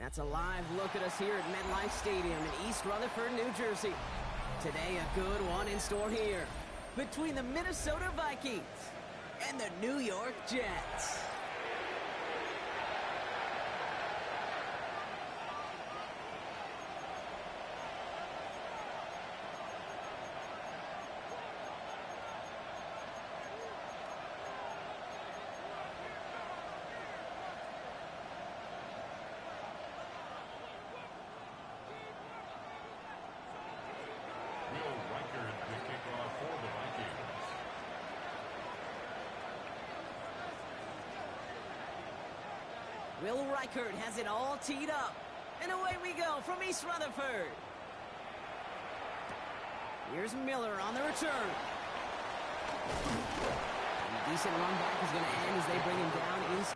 That's a live look at us here at MetLife Stadium in East Rutherford, New Jersey. Today, a good one in store here between the Minnesota Vikings and the New York Jets. Will Reichert has it all teed up. And away we go from East Rutherford. Here's Miller on the return. And a decent run back is going to end as they bring him down inside.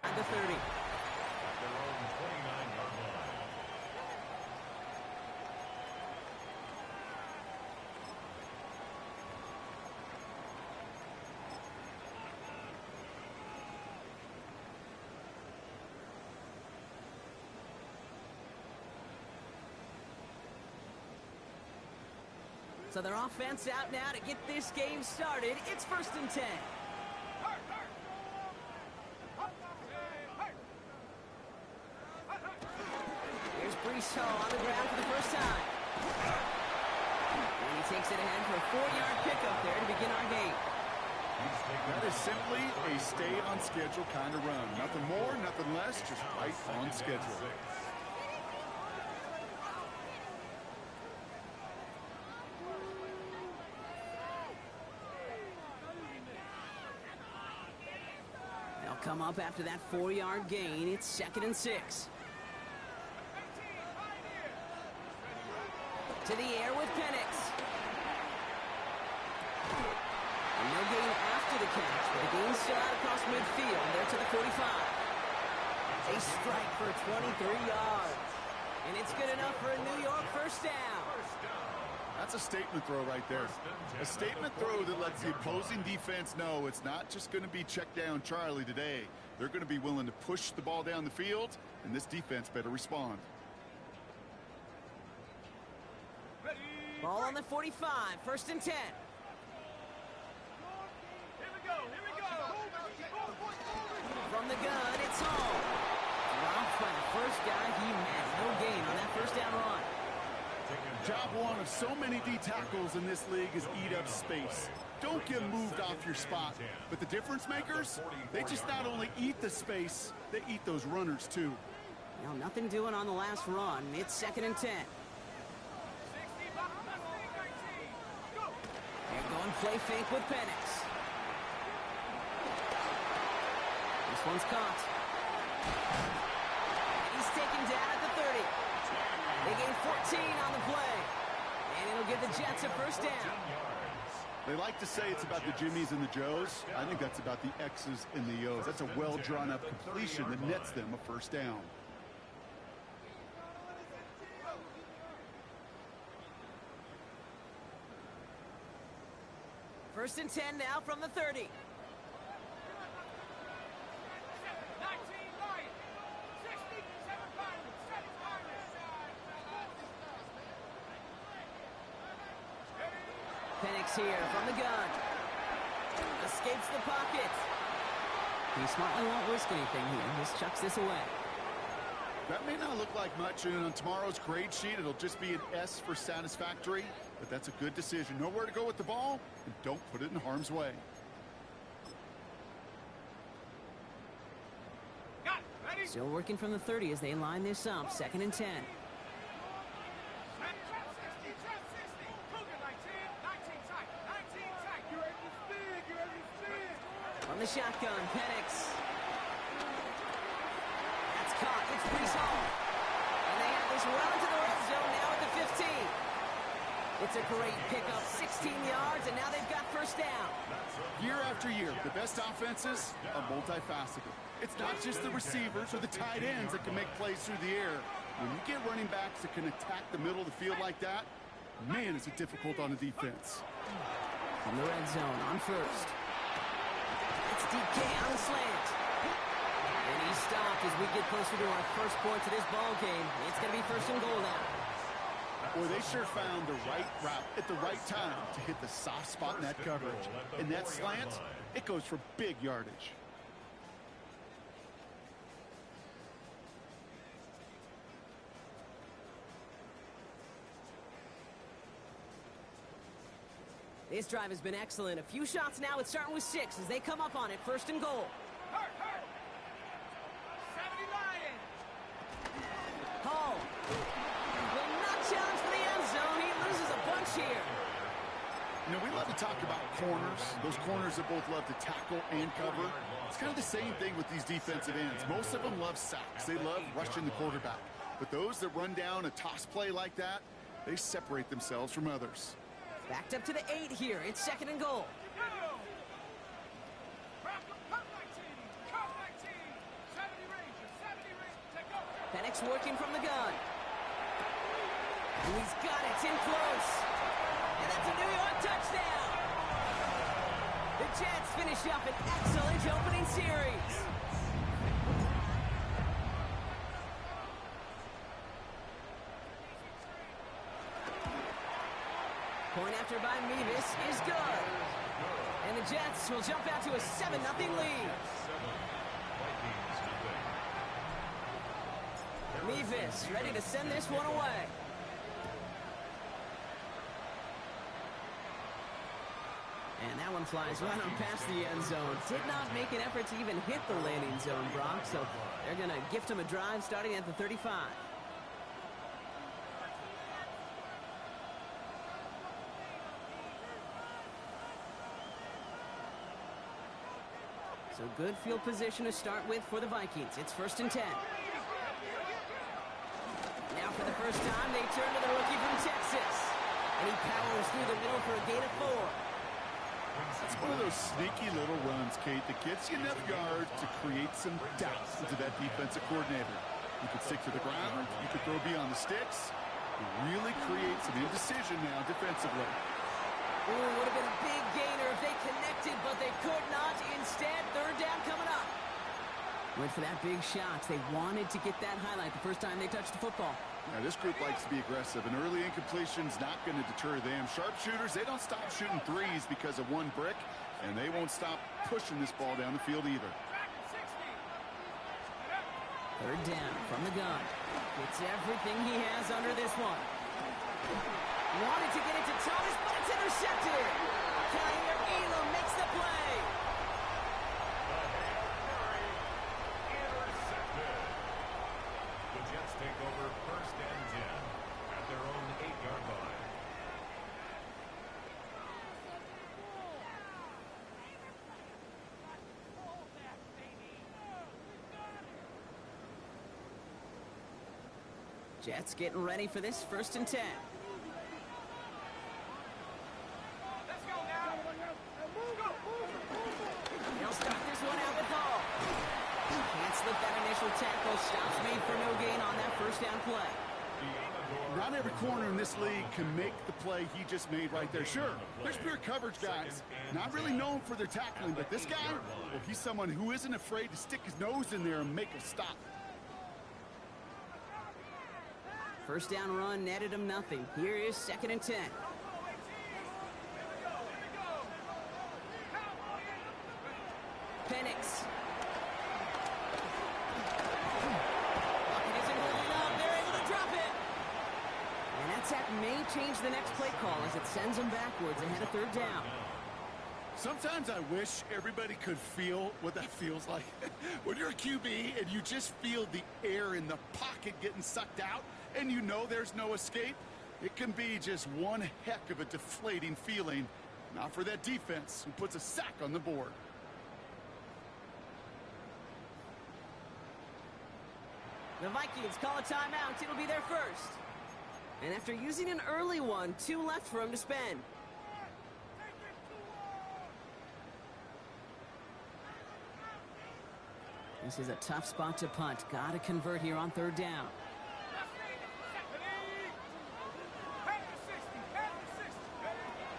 At the 30. Their own 29-yard line. So their offense out now to get this game started. It's 1st and 10. On the ground for the first time. And he takes it ahead for a 4-yard pickup there to begin our game. That is simply a stay-on-schedule kind of run. Nothing more, nothing less, just right on schedule. They'll come up after that 4-yard gain. It's 2nd and 6. To the air with Penix. And no gain after the catch, but the gain still out across midfield. They're to the 45. A strike for 23 yards. And it's good enough for a New York first down. That's a statement throw right there. A statement throw that lets the opposing defense know it's not just going to be check down Charlie today. They're going to be willing to push the ball down the field, and this defense better respond. Ball on the 45, 1st and 10. Here we go. From the gun, it's home. Dropped by the first guy he met. No gain on that first down run. Job one of so many D tackles in this league is eat up space. Don't get moved off your spot. But the difference makers, they just not only eat the space, they eat those runners too. Well, nothing doing on the last run. It's 2nd and 10. They're going play fake with Penix. This one's caught. He's taken down at the 30. They gain 14 on the play. And it'll give the Jets a first down. They like to say it's about the Jimmies and the Joes. I think that's about the X's and the O's. That's a well-drawn-up completion that nets them a first down. First and 10 now from the 30. Penix here from the gun. Escapes the pocket. He smartly won't risk anything here. Just chucks this away. That may not look like much, and on tomorrow's grade sheet, it'll just be an S for satisfactory, but that's a good decision. Know where to go with the ball, and don't put it in harm's way. Still working from the 30 as they line this up. Second and 10. From the shotgun, Penix. That's caught. It's Brees Hall. And they have this well into the red zone now at the 15. It's a great pickup, 16 yards, and now they've got first down. Year after year, the best offenses are multifaceted. It's not just the receivers or the tight ends that can make plays through the air. When you get running backs that can attack the middle of the field like that, man, is it difficult on the defense. From the red zone on first. It's DK on the slant. And he's stopped as we get closer to our first points of this ball game. It's going to be first and goal now. Boy, they sure found the right route at the right time to hit the soft spot in that coverage. And that slant, it goes for big yardage. This drive has been excellent. A few shots now. It's starting with 6 as they come up on it. First and goal. Hall will not challenge for the end zone. He loses a bunch here. You know, we love to talk about corners. Those corners that both love to tackle and cover. It's kind of the same thing with these defensive ends. Most of them love sacks. They love rushing the quarterback. But those that run down a toss play like that, they separate themselves from others. Backed up to the 8 here. It's second and goal. Penix working from the gun. He's got it. It's in close. And that's a New York touchdown. The Jets finish up an excellent opening series. Point after by Mevis is good. And the Jets will jump out to a 7-0 lead. Mevis ready to send this one away. And that one flies right on past the end zone. Did not make an effort to even hit the landing zone, Brock. So they're going to gift him a drive starting at the 35. So good field position to start with for the Vikings. It's first and 10. Now for the first time, they turn to the rookie from Texas. And he powers through the middle for a gain of 4. It's one of those sneaky little runs, Kate, that gets you enough yards to create some doubt into that defensive coordinator. You could stick to the ground. You could throw beyond the sticks. You really create some indecision now defensively. Ooh, would have been a big gainer if they connected, but they could not. Instead, third down coming up. Went for that big shot. They wanted to get that highlight the first time they touched the football. Now, this group likes to be aggressive. An early incompletion's not going to deter them. Sharpshooters, they don't stop shooting threes because of one brick, and they won't stop pushing this ball down the field either. Third down from the gun. It's everything he has under this one. Wanted to get it to Thomas, but it's intercepted. Kyer Elam makes the play. Intercepted. The Jets take over first and 10 at their own 8-yard line. Jets getting ready for this first and 10. They'll start this one out with Hall. Can't slip that initial tackle. Stops made for no gain on that first down play. Not every corner in this league can make the play he just made right there. Sure, there's pure coverage guys, not really known for their tackling, but this guy, well, he's someone who isn't afraid to stick his nose in there and make a stop. First down run netted him nothing. Here is 2nd and 10. Penix. Pocket isn't holding up. They're able to drop it. And that sack may change the next play call as it sends them backwards ahead of 3rd down. Sometimes I wish everybody could feel what that feels like. When you're a QB and you just feel the air in the pocket getting sucked out and you know there's no escape, it can be just one heck of a deflating feeling. Not for that defense who puts a sack on the board. The Vikings call a timeout. It'll be their first. And after using an early one, 2 left for him to spend. This is a tough spot to punt. Got to convert here on 3rd down.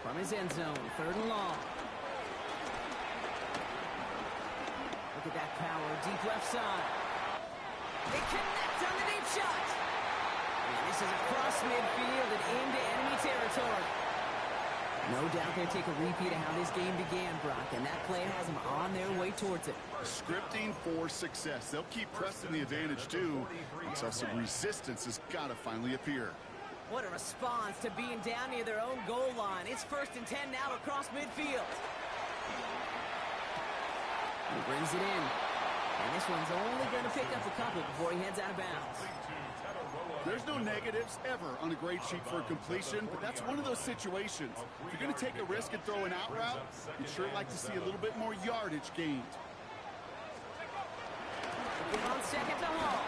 From his end zone, 3rd and long. Look at that power, deep left side. They connect on the deep shot. And this is across midfield and into enemy territory. No doubt they'll take a repeat of how this game began, Brock, and that play has them on their way towards it. Scripting for success. They'll keep pressing the advantage, too, until some resistance has got to finally appear. What a response to being down near their own goal line. It's 1st and 10 now across midfield. He brings it in. And this one's only going to pick up a couple before he heads out of bounds. There's no negatives ever on a grade sheet for a completion, but that's one of those situations. If you're going to take a risk and throw an out route, you'd sure like to see a little bit more yardage gained. Get on 2nd to Hall.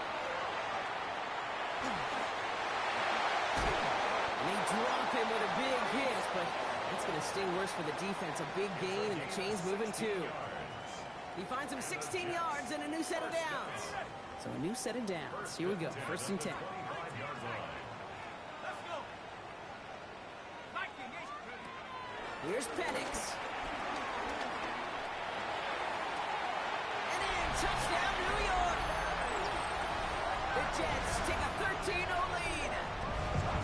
And they drop him with a big hit, but that's going to sting worse for the defense. A big gain, and the chain's moving too. He finds him 16 yards and a new set of downs. So a new set of downs. Here we go, 1st and 10. Here's Penix. And in, touchdown, New York. The Jets take a 13-0 lead.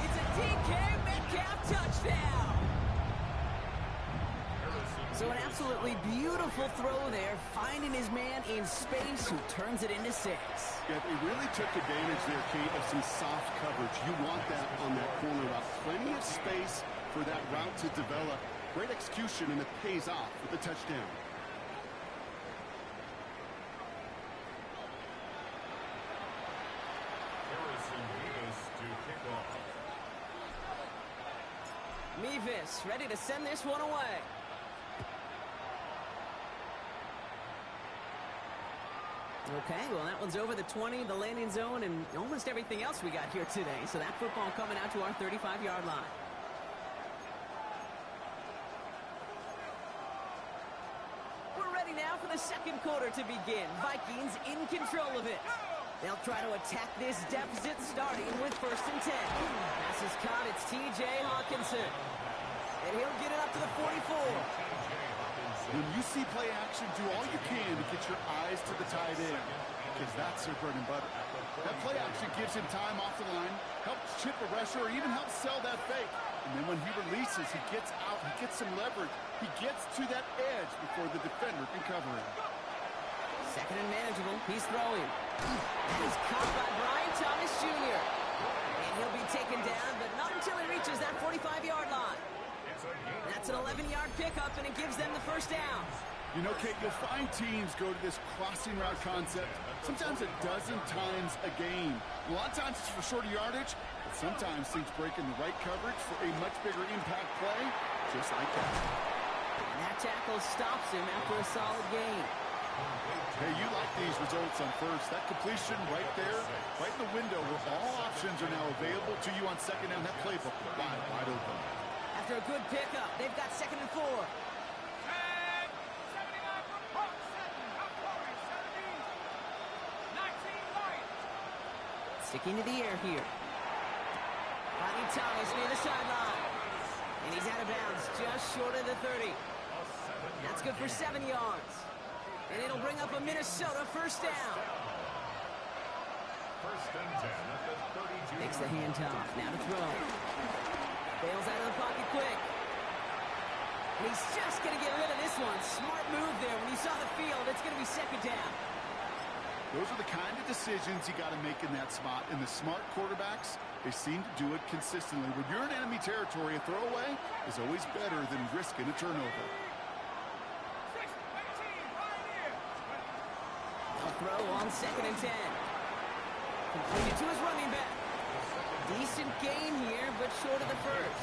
It's a DK Metcalf touchdown. So an absolutely beautiful throw there, finding his man in space who turns it into 6. Yeah, they really took advantage there, Kate, of some soft coverage. You want that on that corner route. Plenty of space for that route to develop. Great execution, and it pays off with the touchdown. Mevis ready to send this one away. Okay, well, that one's over the 20, the landing zone, and almost everything else we got here today. So that football coming out to our 35-yard line. We're ready now for the 2nd quarter to begin. Vikings in control of it. They'll try to attack this deficit starting with 1st and 10. Pass is caught. It's T.J. Hawkinson. And he'll get it up to the 44. When you see play action, do all you can to get your eyes to the tight end, because that's their bread and butter. That play action gives him time off the line, helps chip a rusher, or even helps sell that fake. And then when he releases, he gets out, he gets some leverage. He gets to that edge before the defender can cover him. 2nd and manageable. He's throwing. And he's caught by Brian Thomas Jr. And he'll be taken down, but not until he reaches that 45-yard line. That's an 11-yard pickup, and it gives them the 1st down. You know, Kate, you'll find teams go to this crossing route concept sometimes a dozen times a game. A lot of times it's for shorter yardage, but sometimes things break in the right coverage for a much bigger impact play, just like that. And that tackle stops him after a solid gain. Hey, you like these results on first. That completion right there, right in the window where all options are now available to you on 2nd down. That playbook wide open. After a good pickup, they've got 2nd and 4. Sticking to the air here. Finding Thomas near the sideline. And he's out of bounds, just short of the 30. That's good for 7 yards. And it'll bring up a Minnesota first down. First and 10 at the 32. Takes the handoff, now to throw. Bails out of the pocket quick. And he's just going to get rid of this one. Smart move there. When he saw the field, it's going to be second down. Those are the kind of decisions you got to make in that spot. And the smart quarterbacks, they seem to do it consistently. When you're in enemy territory, a throwaway is always better than risking a turnover. They'll throw on second and 10. Completed to his running back. Decent gain here, but short of the first.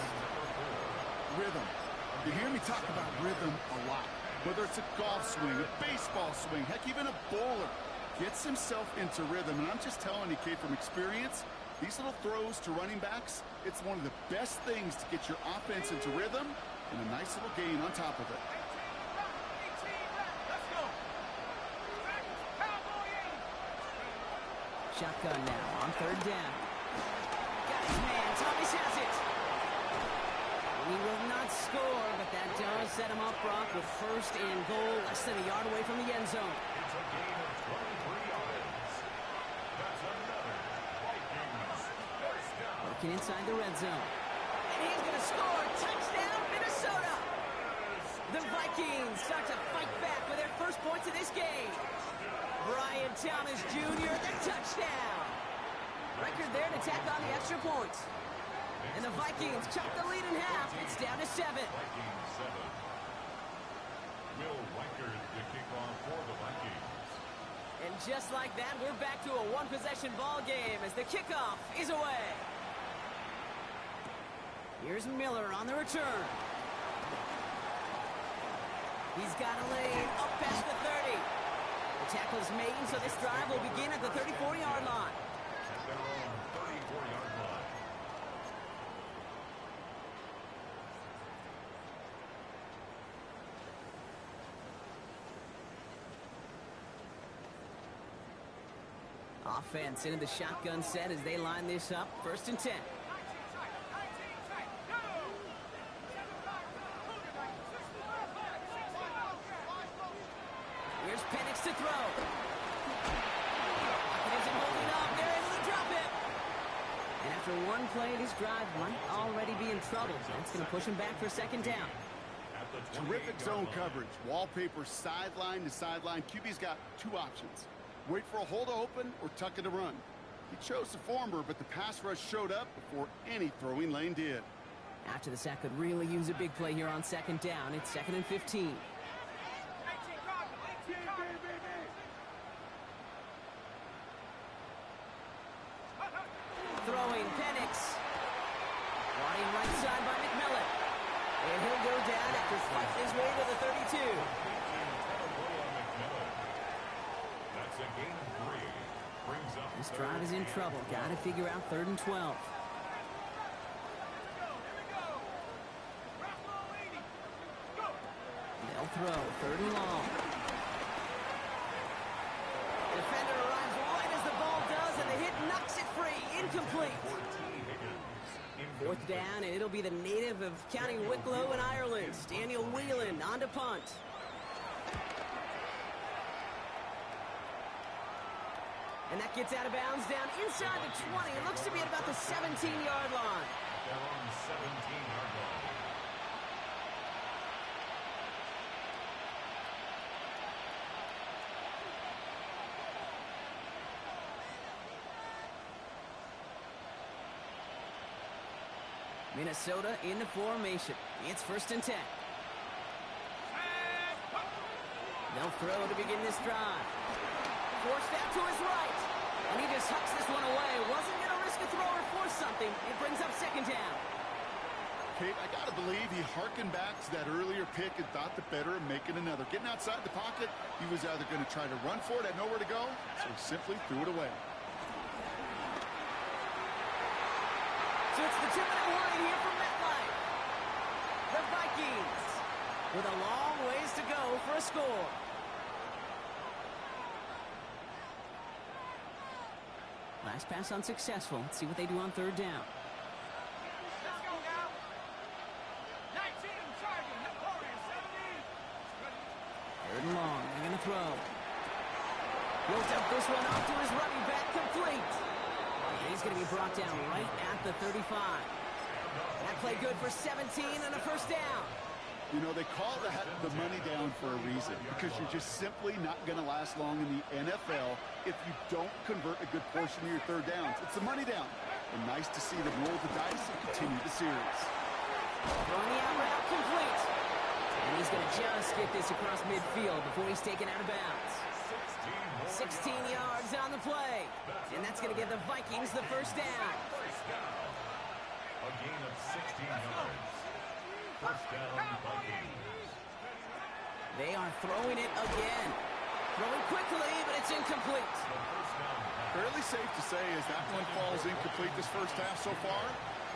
Rhythm. You hear me talk about rhythm a lot. Whether it's a golf swing, a baseball swing, heck, even a bowler gets himself into rhythm. And I'm just telling you, kid, from experience, these little throws to running backs, it's one of the best things to get your offense into rhythm and a nice little gain on top of it. Shotgun now on third down. Got his man. Thomas has it. He will not score, but that does set him up, Brock, with first and goal, less than a yard away from the end zone. It's a gain of 23 yards. That's another Vikings first down. Working inside the red zone. And he's going to score. Touchdown, Minnesota. The Vikings start to fight back with their first points of this game. Brian Thomas Jr., the touchdown. Record there to tack on the extra points. And the Vikings chop the lead in half. It's down to 7. Vikings 7. Will Weichert the kickoff for the Vikings. And just like that, we're back to a one-possession ball game as the kickoff is away. Here's Miller on the return. He's got a lane up past the 30. The tackle's made, so this drive will begin at the 34-yard line. At their own 34-yard line. Offense into the shotgun set as they line this up. First and 10. Here's Penix to throw. It isn't holding up. They're able to drop it. And after one play, this drive might already be in trouble. That's going to push him back for second down. Terrific zone coverage. Wallpaper sideline to sideline. QB's got two options. Wait for a hole to open or tuck it to run. He chose the former, but the pass rush showed up before any throwing lane did. After the sack could really use a big play here on second down. It's 2nd and 15. Throwing Penix. Wide right side by McMillan. And he'll go down after fighting his way to the 32. That's a gain of 3. Brings up This drive is in trouble. Got to figure out 3rd and 12. They'll throw 3rd and long. Defender arrives right as the ball does, and the hit knocks it free. Incomplete. 4th down, and it'll be the native of County Wicklow in Ireland, Daniel Whelan, on to punt. And that gets out of bounds down inside the 20. It looks to be at about the 17-yard line. They're on 17-yard line. Minnesota in the formation. It's 1st and 10. They'll throw to begin this drive. Forced out to his right. And he just hucks this one away. Wasn't going to risk a throw or force something. It brings up second down. Kate, I got to believe he hearkened back to that earlier pick and thought the better of making another. Getting outside the pocket, he was either going to try to run for it, had nowhere to go, so he simply threw it away. So it's the 2-minute warning here from MetLife. The Vikings with a long ways to go for a score. Last pass unsuccessful. Let's see what they do on 3rd down. and long. They're going to throw. He'll dump this one off to his running back, complete. And he's going to be brought down right at the 35. That play good for 17 and a first down. You know, they call the money down for a reason, because you're just simply not going to last long in the NFL if you don't convert a good portion of your third downs. It's the money down. And nice to see them roll the dice and continue the series. Throwing the out route, complete. And he's going to just get this across midfield before he's taken out of bounds. 16 yards on the play. And that's going to give the Vikings the first down. A gain of 16 yards. First down, Vikings. They are throwing it again. Throwing quickly, but it's incomplete. Fairly safe to say as that one falls incomplete this first half so far.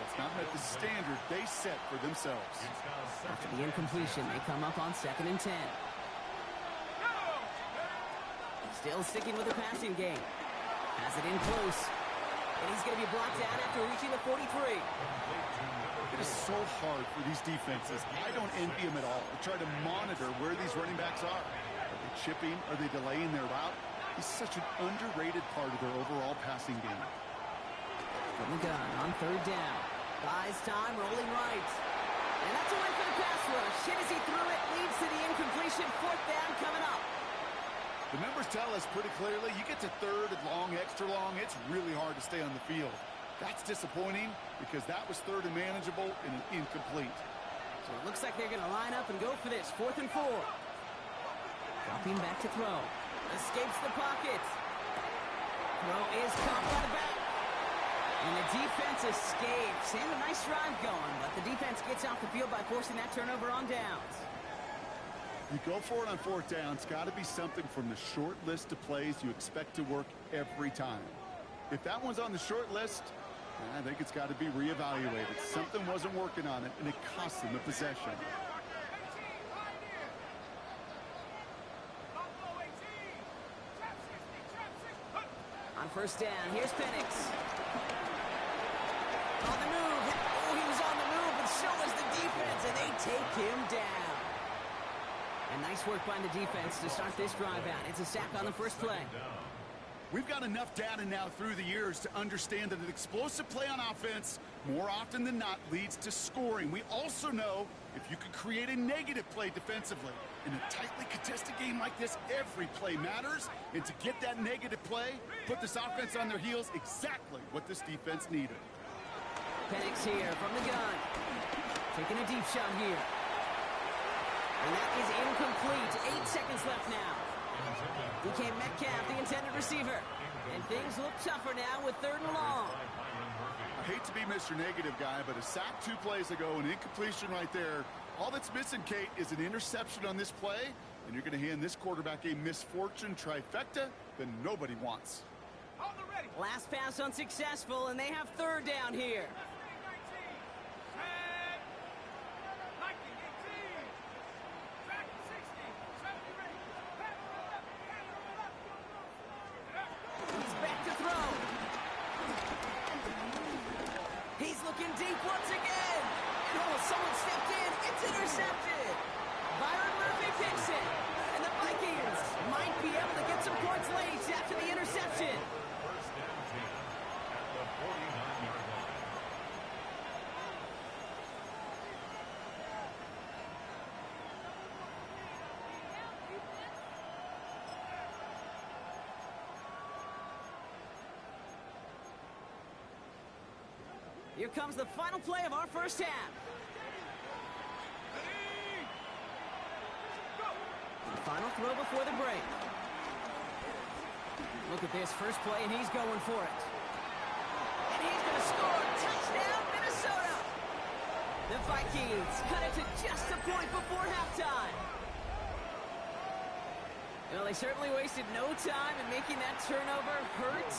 It's not met the standard they set for themselves. After the incompletion, they come up on 2nd and 10. Still sticking with the passing game. Has it in close. And he's going to be brought down after reaching the 43. It is so hard for these defenses. I don't envy them at all. They try to monitor where these running backs are. Are they chipping? Are they delaying their route? He's such an underrated part of their overall passing game. From the gun on 3rd down. Buys time, rolling right. And that's away for the pass rush. Hit as he threw it, leads to the incompletion. 4th down coming up. The numbers tell us pretty clearly, you get to 3rd and long, extra long, it's really hard to stay on the field. That's disappointing because that was 3rd and manageable and an incomplete. So it looks like they're going to line up and go for this. 4th and 4. Dropping back to throw. Escapes the pocket. Throw is caught by the back. And the defense escapes. And a nice drive going, but the defense gets off the field by forcing that turnover on downs. You go for it on 4th down. It's got to be something from the short list of plays you expect to work every time. If that one's on the short list, I think it's got to be reevaluated. Something wasn't working on it, and it cost them the possession. On 1st down, here's Penix. On the move. Oh, he was on the move, but so was the defense, and they take him down. And nice work by the defense to start this drive out. It's a sack on the first play. We've got enough data now through the years to understand that an explosive play on offense, more often than not, leads to scoring. We also know if you can create a negative play defensively. In a tightly contested game like this, every play matters. And to get that negative play, put this offense on their heels, exactly what this defense needed. Penix here from the gun. Taking a deep shot here. And that is incomplete. 8 seconds left now. DK Metcalf, the intended receiver. And things look tougher now with 3rd and long. I hate to be Mr. Negative guy, but a sack 2 plays ago, an incompletion right there. All that's missing, Kate, is an interception on this play, and you're going to hand this quarterback a misfortune trifecta that nobody wants. Last pass unsuccessful, and they have 3rd down here. He's back to throw. He's looking deep once again. And oh, someone stepped in. It's intercepted. Byron Murphy picks it. And the Vikings might be able to get some points late after the interception. First down 10 at the 49-yard line. Here comes the final play of our first half. The final throw before the break. Look at this first play, and he's going for it. And he's going to score. Touchdown, Minnesota! The Vikings cut it to just a point before halftime. Well, they certainly wasted no time in making that turnover hurt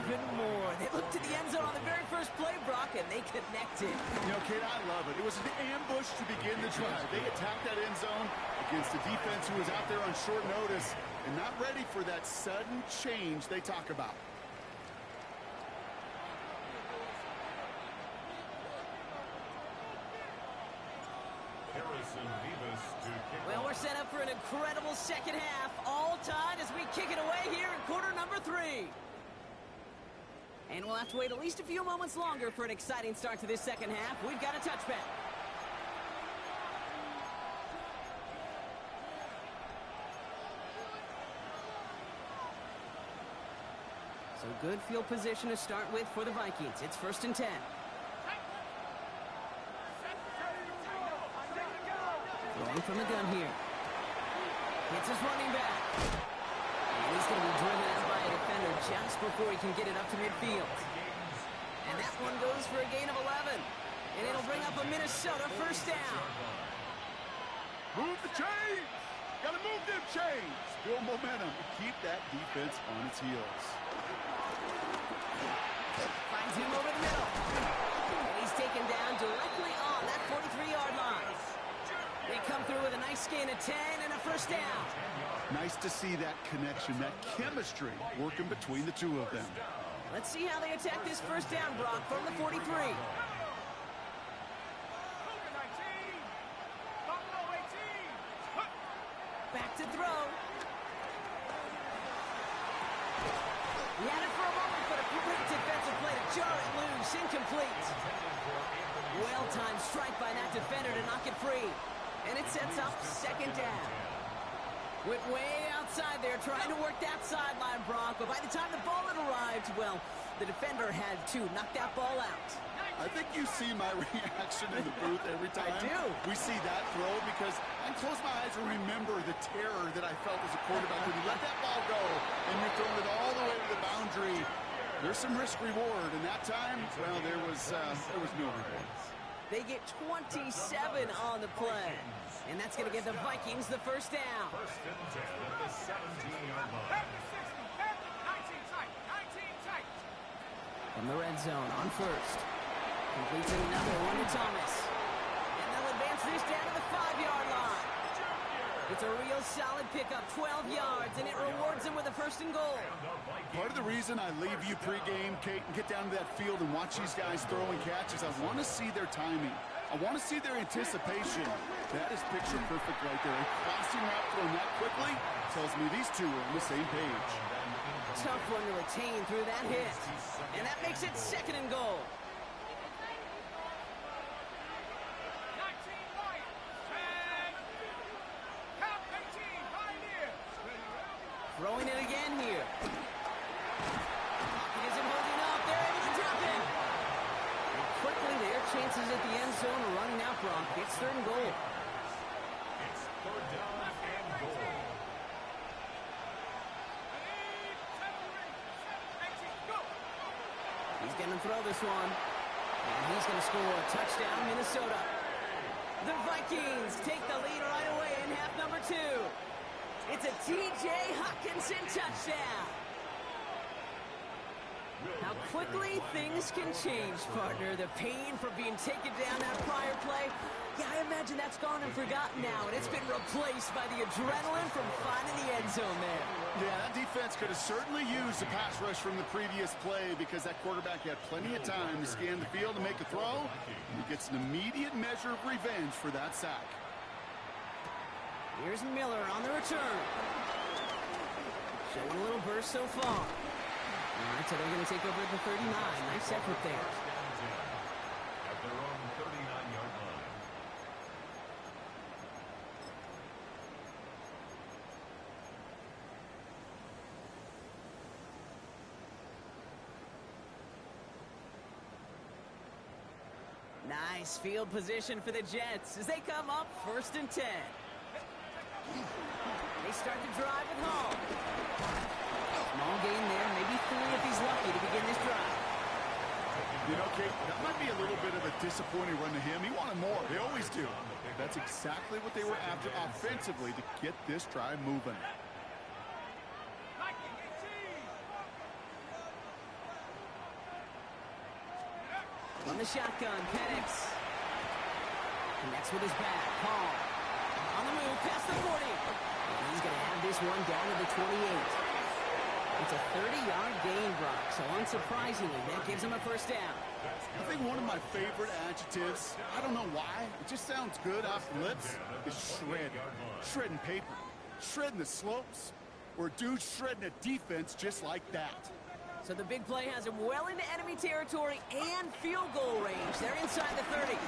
even more. They looked to the end zone on the very first play, Brock, and they connected. You know, Kate, I love it. It was an ambush to begin the drive. They attacked that end zone against a defense who was out there on short notice and not ready for that sudden change they talk about. Harrison Davis to kick Well, off. we're set set up for an incredible second half. All tied as we kick it away here in quarter number 3. And we'll have to wait at least a few moments longer for an exciting start to this second half. We've got a touchback. So good field position to start with for the Vikings. It's 1st and 10. Throwing from the gun here. Hits his running back. And he's going to be driven out by a defender just before he can get it up to midfield. And that one goes for a gain of 11. And it'll bring up a Minnesota first down. Move the chains! Gotta move them chains! Build momentum. Keep that defense on its heels. Finds him over the middle. And he's taken down directly on that 43-yard line. They come through with a nice gain of 10 and a first down. Nice to see that connection, that chemistry working between the two of them. Let's see how they attack this first down, Brock, from the 43. Back to throw. He had it for a moment, but a great defensive play to jar it loose. Incomplete. Well-timed strike by that defender to knock it free. And it sets up second down. Went way outside there trying to work that sideline, Brock. But by the time the ball had arrived, well, the defender had to knock that ball out. I think you see my reaction in the booth every time I do. we see that throw, because I close my eyes and remember the terror that I felt as a quarterback when you let that ball go and you're throwing it all the way to the boundary. There's some risk reward, and that time, well, there was no reward. They get 27 on the play. And that's going to give the Vikings the first down. 1st and 10 at the 17-yard line. From the red zone on first. Completes another one to Thomas. And they'll advance this down to the 5-yard line. It's a real solid pickup, 12 yards, and it rewards them with a 1st and goal. Part of the reason I leave you pregame, Kate, and get down to that field and watch these guys throw and catch is I want to see their timing. I want to see their anticipation. That is picture perfect right there. A crossing route thrown that quickly tells me these two are on the same page. Tough one to retain through that hit. And that makes it 2nd and goal. Throwing it again here. He isn't holding up. They're able to drop it. And quickly, their chances at the end zone are running out, Brock. It's 3rd and goal. It's 3rd down and goal. He's going to throw this one. And he's going to score a touchdown, Minnesota. The Vikings take the lead right away in half number 2. It's a T.J. Hockenson touchdown. How quickly things can change, partner. The pain from being taken down that prior play, yeah, I imagine that's gone and forgotten now, and it's been replaced by the adrenaline from finding the end zone there. Yeah, that defense could have certainly used a pass rush from the previous play, because that quarterback had plenty of time to scan the field and make a throw. And he gets an immediate measure of revenge for that sack. Here's Miller on the return. Showing a little burst so far. All right, so they're going to take over at the 39. Nice effort there. At their own 39-yard line. Nice field position for the Jets as they come up 1st and 10. They start to drive with Hall. Small gain there, maybe 3 if he's lucky to begin this drive. You know, Kate, that might be a little bit of a disappointing run to him. He wanted more. They always do. That's exactly what they were after offensively to get this drive moving. From the shotgun, Penix. Connects with his back. Hall. On the move, past the 40. And he's going to have this one down to the 28. It's a 30-yard gain, Brock, so unsurprisingly, that gives him a first down. I think one of my favorite adjectives, I don't know why, it just sounds good off the lips, is shred. Shredding paper, shredding the slopes, or a dude shredding a defense just like that. So the big play has him well into enemy territory and field goal range. They're inside the 30. And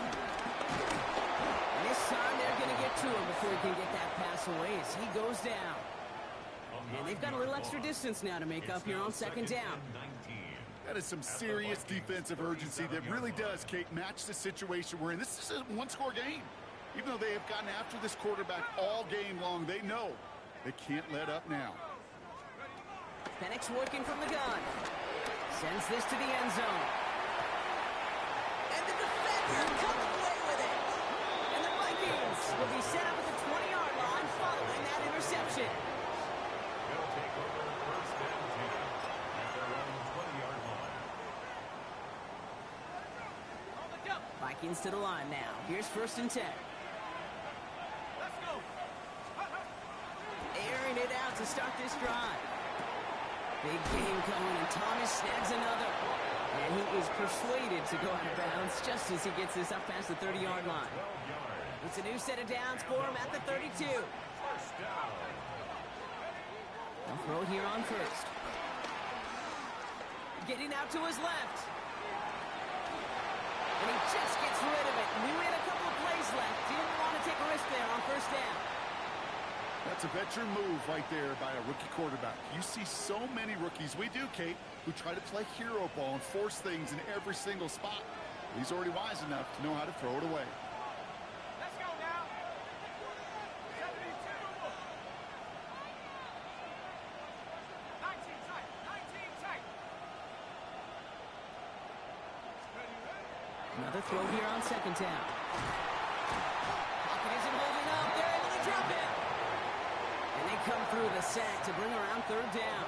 this time they're going to get to him before he can get that pass away as he goes down. And they've got a little extra distance now to make up here on second down. That is some serious defensive urgency that really does, Kate, match the situation we're in. This is a one-score game. Even though they have gotten after this quarterback all game long, they know they can't let up now. Penix working from the gun. Sends this to the end zone. And the defender comes away with it. And the Vikings will be set up at the 20-yard line following that interception. They'll take over first and 10 at their own 20-yard line. Vikings to the line now. Here's first and 10. Let's go. Airing it out to start this drive. Big game coming, and Thomas snags another. And he is persuaded to go out of bounds just as he gets this up past the 30-yard line. It's a new set of downs for him at the 32. First down. They'll throw here on first. Getting out to his left. And he just gets rid of it. Knew he had a couple of plays left. Didn't want to take a risk there on first down. That's a veteran move right there by a rookie quarterback. You see so many rookies, we do, Kate, who try to play hero ball and force things in every single spot. He's already wise enough to know how to throw it away. Let's go now. 72. 19 tight. 19 tight. Another throw here on second down. Pocket isn't holding up. They're able to drop it. And they come through the sack to bring around third down.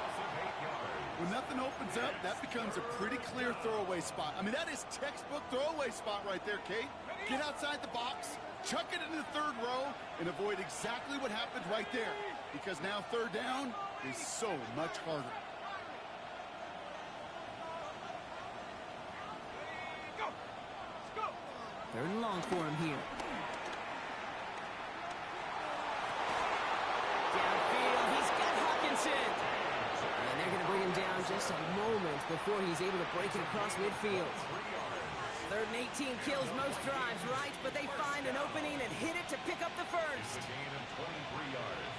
When nothing opens up, that becomes a pretty clear throwaway spot. I mean, that is textbook throwaway spot right there, Kate. Get outside the box, chuck it into the third row, and avoid exactly what happened right there. Because now third down is so much harder. Go. Let's go. Third and long for him here. Downfield, he's got Hawkinson. And they're going to bring him down just a moment before he's able to break it across midfield. Third and 18 kills most drives, right? But they find an opening and hit it to pick up the first. A gain of 23 yards.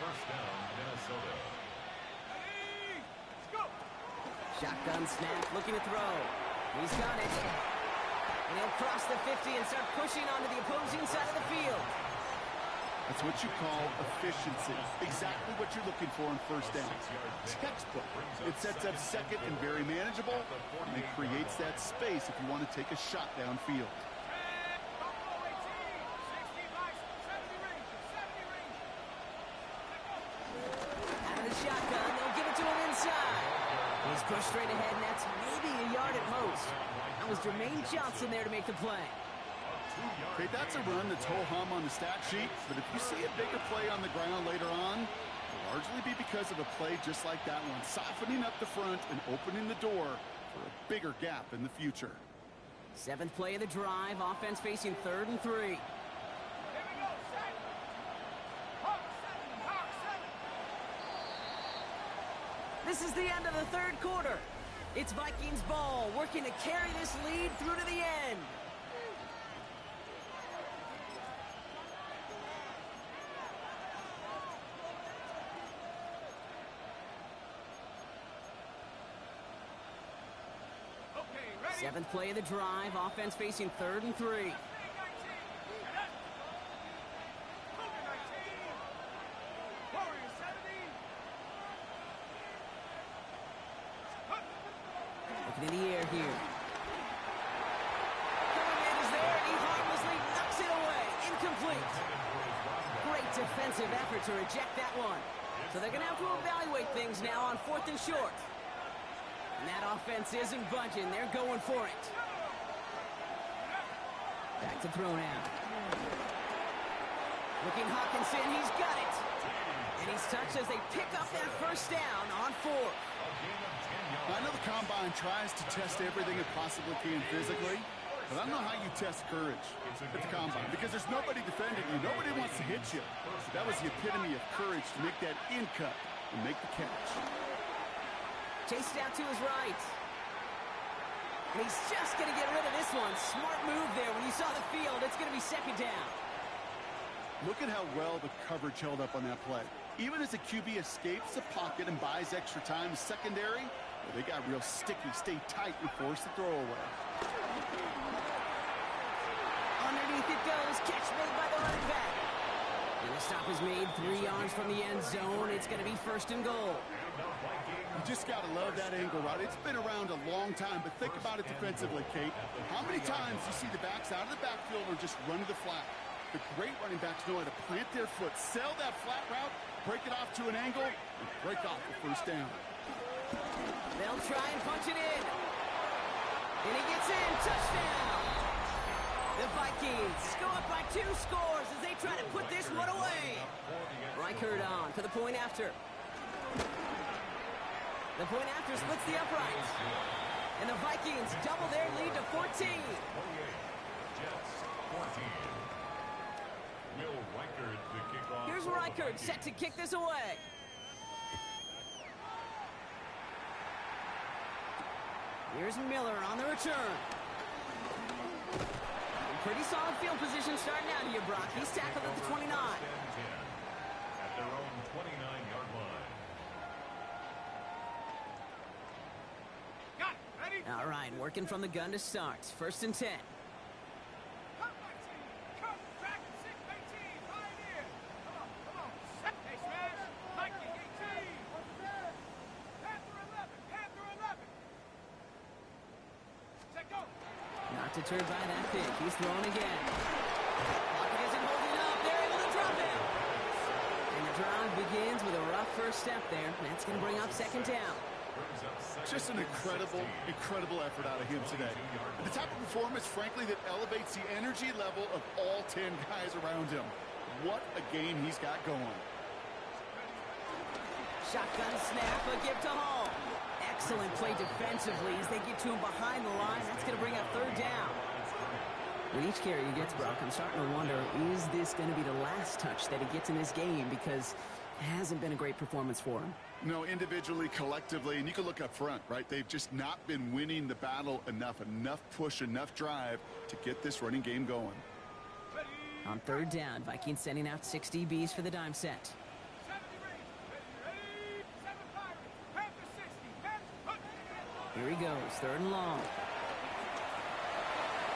First down, Minnesota. Ready. Let's go. Shotgun snap, looking to throw. He's got it. And he'll cross the 50 and start pushing onto the opposing side of the field. That's what you call efficiency. Exactly what you're looking for on first down. Textbook. It sets up second and very manageable, and it creates that space if you want to take a shot downfield. Buffalo 18. 65. 70 range. 70 range. Out of the shotgun, they'll give it to him inside. He's pushed straight ahead, and that's maybe a yard at most. That was Jermaine Johnson there to make the play. Okay, that's a run that's ho-hum on the stat sheet, but if you see a bigger play on the ground later on, it'll largely be because of a play just like that one, softening up the front and opening the door for a bigger gap in the future. Seventh play of the drive, offense facing third and 3. Here we go. Set. Hawk 7. Hawk 7. This is the end of the third quarter. It's Vikings ball, working to carry this lead through to the end. Okay, ready. Seventh play of the drive, offense facing third and 3. 19. Cougar 19. Warriors 70. Looking in the air here. Coverman is there, and he harmlessly knocks it away. Incomplete. Great defensive effort to reject that one. So they're going to have to evaluate things now on fourth and short. And that offense isn't budging. They're going for it. Back to throw now. Looking Hawkinson. He's got it. And he's touched as they pick up that first down on 4. I know the Combine tries to test everything it possibly can physically, but I don't know how you test courage at the Combine because there's nobody defending you. Nobody wants to hit you. That was the epitome of courage to make that in cut and make the catch. Chased out to his right. And he's just going to get rid of this one. Smart move there. When you saw the field, it's going to be second down. Look at how well the coverage held up on that play. Even as the QB escapes the pocket and buys extra time, secondary, well, they got real sticky, stay tight, and force the throw away. Underneath it goes. Catch made by the running back. And the stop is made 3 yards from the end zone. It's going to be first and goal. You just got to love that angle route. It's been around a long time, but think about it defensively, Kate. How many times do you see the backs out of the backfield or just run to the flat? The great running backs know how to plant their foot, sell that flat route, break it off to an angle, and break off the first down. They'll try and punch it in. And he gets in. Touchdown. The Vikings go up by 2 scores as they try to put this one away. Reichert on for the point after. The point after splits the uprights. And the Vikings double their lead to 14. Jets 14. Will Reichert the kickoff. Here's Reichert set to kick this away. Here's Miller on the return. Pretty solid field position starting out here, Brock. He's tackled at the 29. At their own 29-yard line. Got it. Ready? All right, working from the gun to start. First and 10. Come, Maxine. Come, track it, 6-18. Pioneer. Come on. Set. Hey, smash. Mikey, 18. Panther 11. Panther 11. Set, go. Not deterred by that pick. He's throwing again. Pocket isn't holding up. They're able to drop him. And the drive begins with a rough first step there. That's going to bring up second down. Just an incredible effort out of him today. The type of performance, frankly, that elevates the energy level of all 10 guys around him. What a game he's got going. Shotgun snap, a give to Hall. Excellent play defensively as they get to him behind the line. That's going to bring up third down. With each carry he gets, Brock, I'm starting to wonder, is this going to be the last touch that he gets in this game? Because it hasn't been a great performance for him. No, individually, collectively, and you can look up front, right? They've just not been winning the battle enough push, enough drive to get this running game going. On third down, Vikings sending out 6 DBs for the dime set. 70 ready. 7 Pirates. Panther 60. Panther. Here he goes, third and long.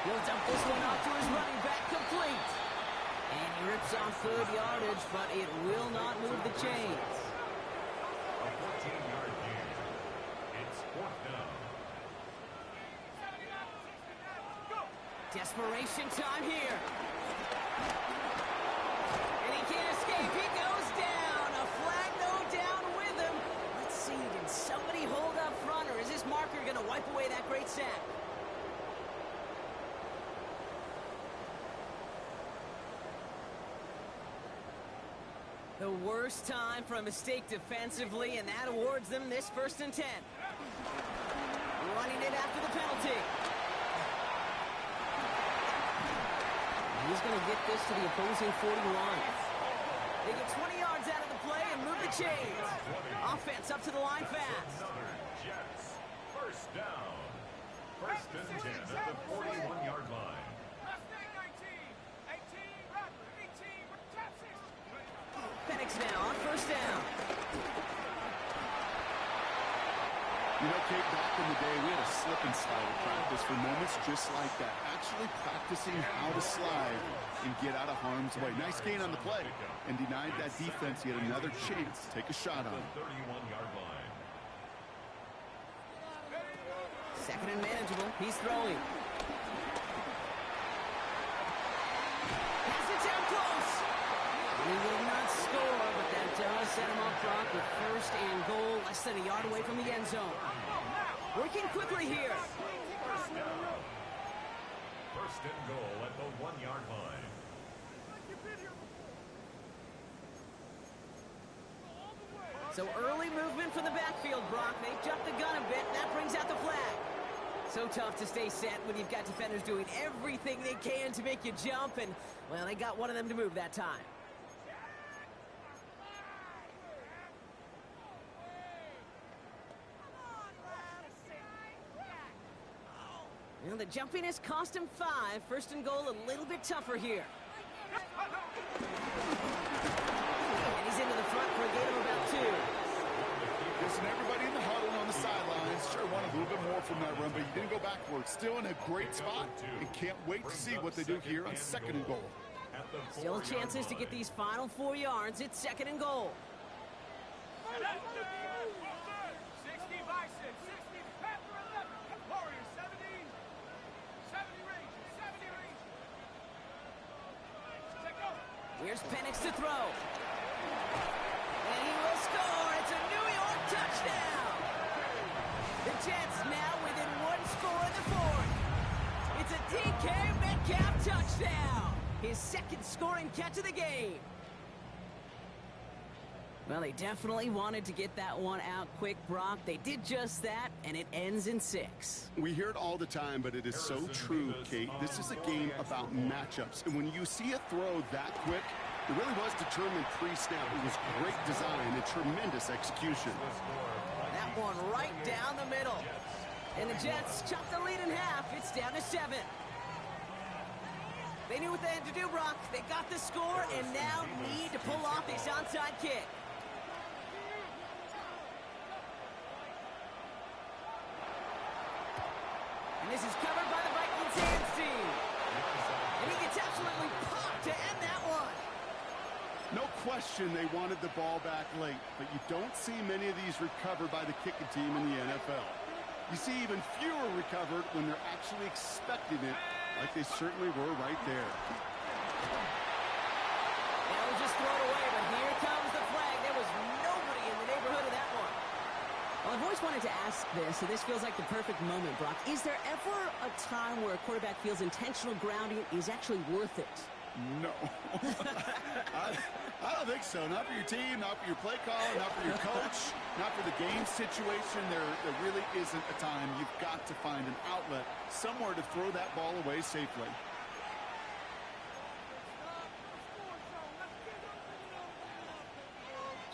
He'll dump this one off to his running back, complete. And he rips off good yardage, but it will not move the chains. A 14-yard gain. It's 4th down. 79, 69. Go. Desperation time here. And he can't escape. He goes down. A flag no down with him. Let's see, did somebody hold up front, or is this marker going to wipe away that great sack? The worst time for a mistake defensively, and that awards them this first and 10. Running it after the penalty. He's going to get this to the opposing 41. They get 20 yards out of the play and move the chains. Offense up to the line fast. Jets. First down. First and 10 at the 41-yard line. Mustang 19. 18. Rattler 18. Tap 6. Penix now on first down. You know, Kate, back in the day, we had a slip and slide at practice for moments just like that. Actually practicing how to slide and get out of harm's way. Nice gain on the play and denied that defense yet another chance to take a shot on it. The 31-yard line. Second and manageable. He's throwing. Pass it down close. He will not score, but that does set him up front with first and goal, less than a yard away from the end zone. Working quickly here. First down. First and goal at the 1-yard line. So early movement from the backfield, Brock. They jumped the gun a bit, and that brings out the flag. So tough to stay set when you've got defenders doing everything they can to make you jump, and, well, they got one of them to move that time. Well, the jumpiness cost him 5. First and goal, a little bit tougher here. And he's into the front for a gain of about 2. Listen, everybody in the huddle on the sidelines sure wanted a little bit more from that run, but you didn't go backwards. Still in a great spot, and can't wait to see what they do here on second and goal. Still chances to get these final 4 yards. It's second and goal. 60 bison, 60 Panther 11, Warriors 70 Rangers, 70 Rangers. Check go. Here's Penix to throw. And he will score. It's a New York touchdown. The Jets now within 1 score in the 4th. It's a DK Metcalf touchdown. His second scoring catch of the game. Well, they definitely wanted to get that one out quick, Brock. They did just that, and it ends in 6. We hear it all the time, but it is so true, Kate. This is a game about matchups. And when you see a throw that quick, it really was determined pre-snap. It was great design and tremendous execution. That one right down the middle. And the Jets chop the lead in half. It's down to 7. They knew what they had to do, Brock. They got the score and now need to pull off this onside kick. And this is covered by the Vikings hands team. And he gets absolutely popped to end that one. No question they wanted the ball back late, but you don't see many of these recovered by the kicking team in the NFL. You see even fewer recovered when they're actually expecting it, like they certainly were right there. That was just thrown away, but here comes the flag. There was nobody in the neighborhood of that one. Well, I've always wanted to ask this, and this feels like the perfect moment, Brock. Is there ever a time where a quarterback feels intentional grounding is actually worth it? No. I don't think so. Not for your team, not for your play caller, not for your coach, not for the game situation. There really isn't a time. You've got to find an outlet, somewhere to throw that ball away safely.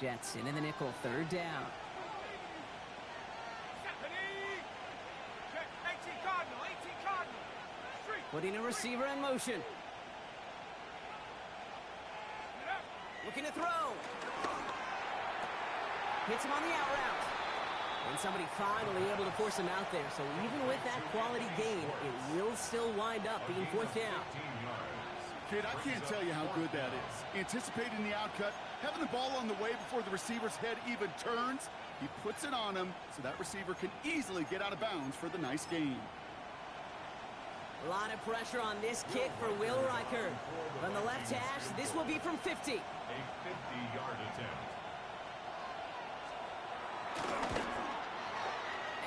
Jets in the nickel, 3rd down. Check 18 Cardinal, 18 Cardinal. Street. Putting a receiver in motion. Looking to throw. Hits him on the out route. And somebody finally able to force him out there. So even with that quality gain, it will still wind up being 4th down. Kid, I can't tell you how good that is. Anticipating the outcut, having the ball on the way before the receiver's head even turns. He puts it on him so that receiver can easily get out of bounds for the nice gain. A lot of pressure on this kick for Will Riker. On the left hash, this will be from 50. A 50-yard attempt.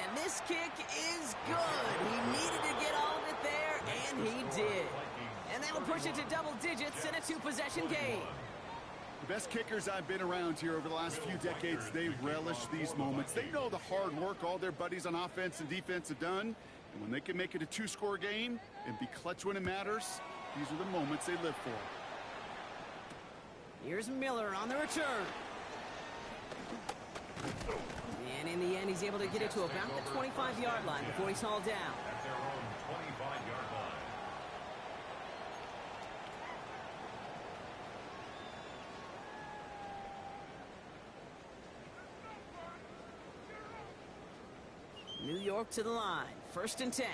And this kick is good. He needed to get all of it there, and he did. And that'll push it to double digits in a 2-possession game. The best kickers I've been around here over the last few decades, they relish these moments. They know the hard work all their buddies on offense and defense have done. And when they can make it a 2-score game and be clutch when it matters, these are the moments they live for. Here's Miller on the return. And in the end, he's able to get it to about the 25-yard line before he's hauled down. At their own 25-yard line. New York to the line. 1st and 10.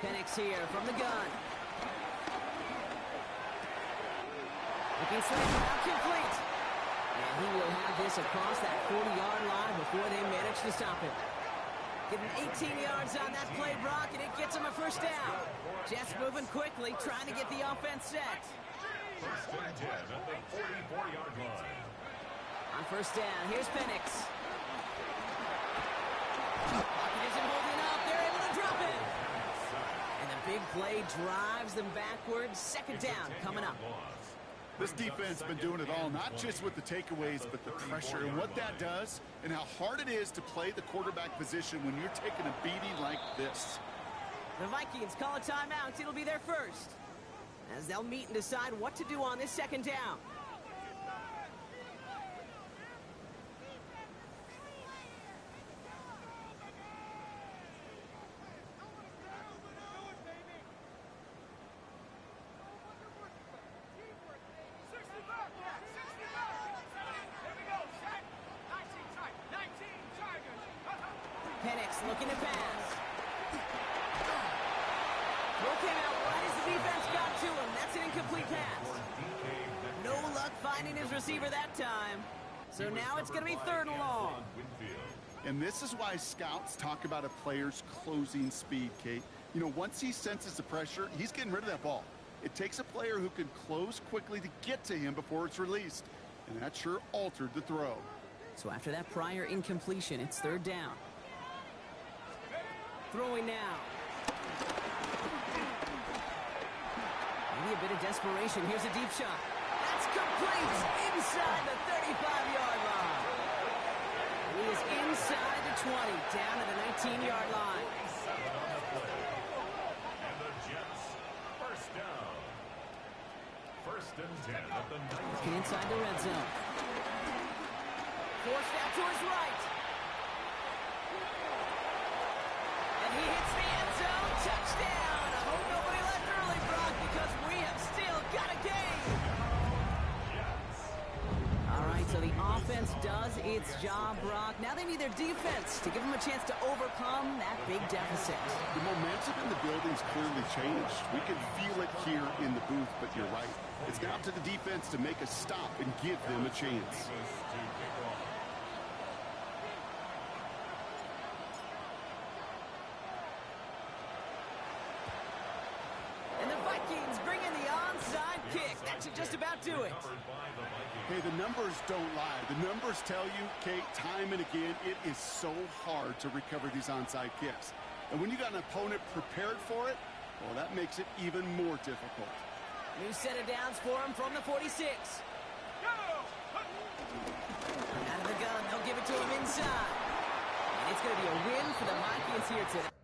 Penix here from the gun. Looking straight out, complete. And he will have this across that 40-yard line before they manage to stop him. Getting 18 yards on that play, Brock, and it gets him a 1st down. Jets moving quickly, trying to get the offense set. 1st and 10 at the 44-yard line. On 1st down, here's Penix. Pocket isn't holding up. They're able to drop it. And the big play drives them backwards. 2nd down coming up. This defense has been doing it all, not just with the takeaways, but the pressure and what that does and how hard it is to play the quarterback position when you're taking a beating like this. The Vikings call a timeout. It'll be their first, as they'll meet and decide what to do on this second down. Penix looking to pass. Throw came out right as the defense got to him. That's an incomplete pass. No luck finding his receiver that time. So now it's going to be 3rd and long. And this is why scouts talk about a player's closing speed, Kate. You know, once he senses the pressure, he's getting rid of that ball. It takes a player who can close quickly to get to him before it's released. And that sure altered the throw. So after that prior incompletion, it's 3rd down. Throwing now. Maybe a bit of desperation. Here's a deep shot. That's complete inside the 35-yard line. He is inside the 20, down to the 19-yard line. And the Jets, 1st down. 1st and 10 at the 19. Looking inside the red zone. Forced out to his right. And he hits the end zone. Touchdown. I hope nobody left early, Brock, because we have still got a game. All right, so the offense does its job, Brock. Now they need their defense to give them a chance to overcome that big deficit. The momentum in the building's clearly changed. We can feel it here in the booth, but you're right. It's now up to the defense to make a stop and give them a chance. And the Vikings bring in the onside kick. That should just about do it. Hey, the numbers don't lie. The numbers tell you, Kate, time and again, it is so hard to recover these onside kicks. And when you got an opponent prepared for it, well, that makes it even more difficult. New set of downs for him from the 46. Out of the gun, they'll give it to him inside. And it's going to be a win for the Vikings here today.